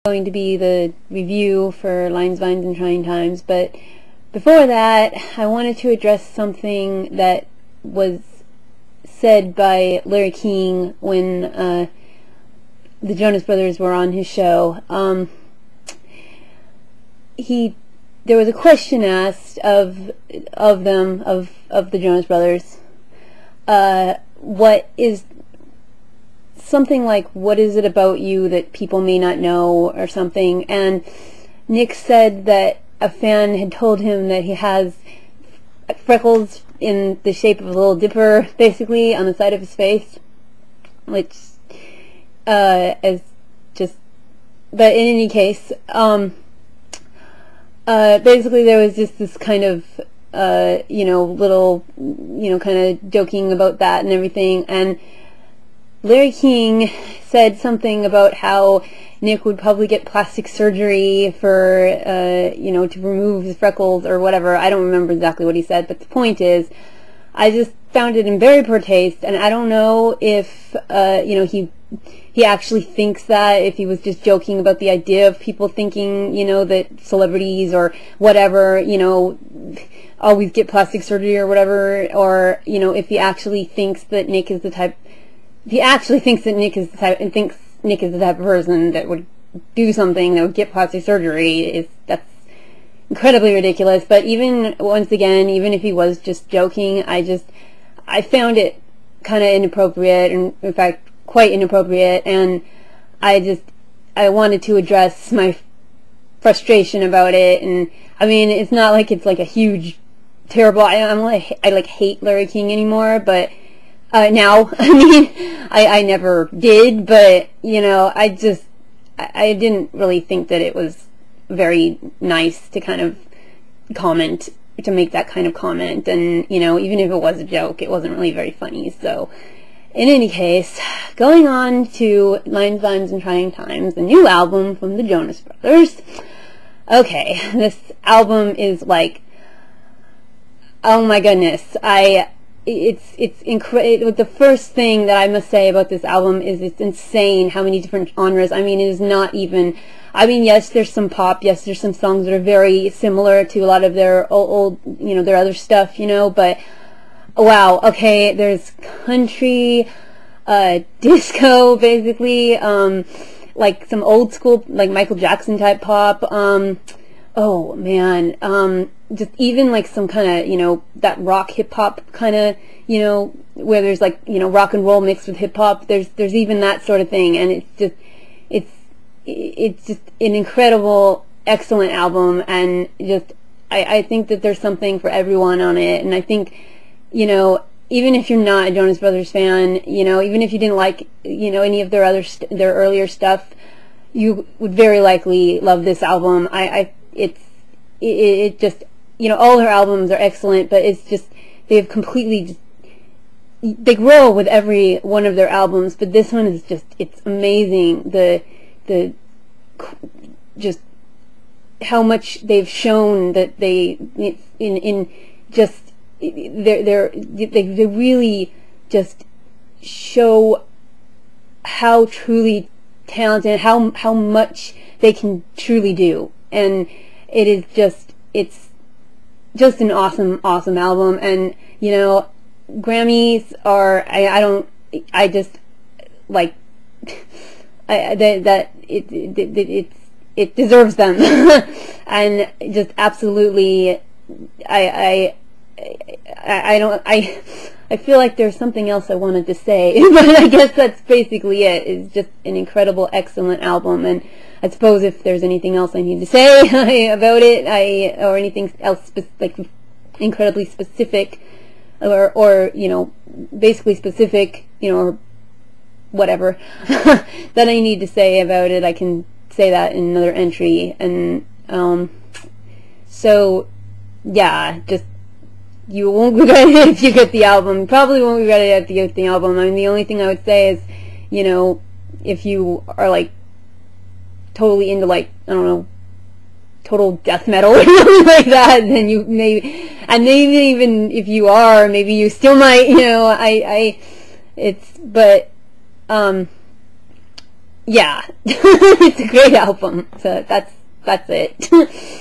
going to be the review for Lines, Vines, and Trying Times, but before that, I wanted to address something that was said by Larry King when the Jonas Brothers were on his show. There was a question asked of the Jonas Brothers. What is something like, what is it about you that people may not know, or something? And Nick said that a fan had told him that he has freckles in the shape of a little dipper, basically, on the side of his face, which, as just, but in any case, basically there was just this kind of, little, kind of joking about that and everything, and Larry King said something about how Nick would probably get plastic surgery for, to remove his freckles or whatever. I don't remember exactly what he said, but the point is, I just found it in very poor taste, and I don't know if, he actually thinks that, if he was just joking about the idea of people thinking, that celebrities or whatever, always get plastic surgery or whatever, or, if he actually thinks that Nick is the type, if he actually thinks that Nick is the type, and thinks Nick is the type of person that would do something that would get plastic surgery, that's incredibly ridiculous. But once again, even if he was just joking, I found it kind of inappropriate, and in fact quite inappropriate, and I wanted to address my frustration about it. And I mean, it's not like it's like a huge terrible, I hate Larry King anymore, but now, I mean, I never did, but, I didn't really think that it was very nice to kind of comment, to make that kind of comment, and, even if it was a joke, it wasn't really very funny. So, in any case, going on to Lines, Vines, and Trying Times, the new album from the Jonas Brothers. Okay, this album is like, oh my goodness, it's incredible. The first thing that I must say about this album is it's insane how many different genres. I mean, it is not even, I mean, yes, there's some pop, yes, there's some songs that are very similar to a lot of their old, their other stuff, but wow, okay, there's country, disco, basically, like some old school, like Michael Jackson type pop, oh man, just even like some kind of, that rock hip hop kind of, where there's like, rock and roll mixed with hip hop, there's even that sort of thing, and it's just an incredible, excellent album, and just, I think that there's something for everyone on it, and I think, even if you're not a Jonas Brothers fan, even if you didn't like, any of their earlier stuff, you would very likely love this album. It just, all her albums are excellent, but it's just, they've completely, they grow with every one of their albums, but this one is just, it's amazing, just how much they've shown that they, they really just show how truly talented, how much they can truly do, and it is just, it's just an awesome album. And Grammys are, I just like that it deserves them. And just absolutely, I feel like there's something else I wanted to say, but I guess that's basically it. It's just an incredible, excellent album, and I suppose if there's anything else I need to say about it, or anything else like incredibly specific, or basically specific, or whatever that I need to say about it, I can say that in another entry. And so yeah, just, you won't regret it if you get the album. You probably won't regret it if you get the album. I mean, the only thing I would say is, if you are like totally into, like, I don't know, total death metal or something like that, then you maybe, and maybe even if you are, maybe you still might, but yeah, it's a great album. So that's it.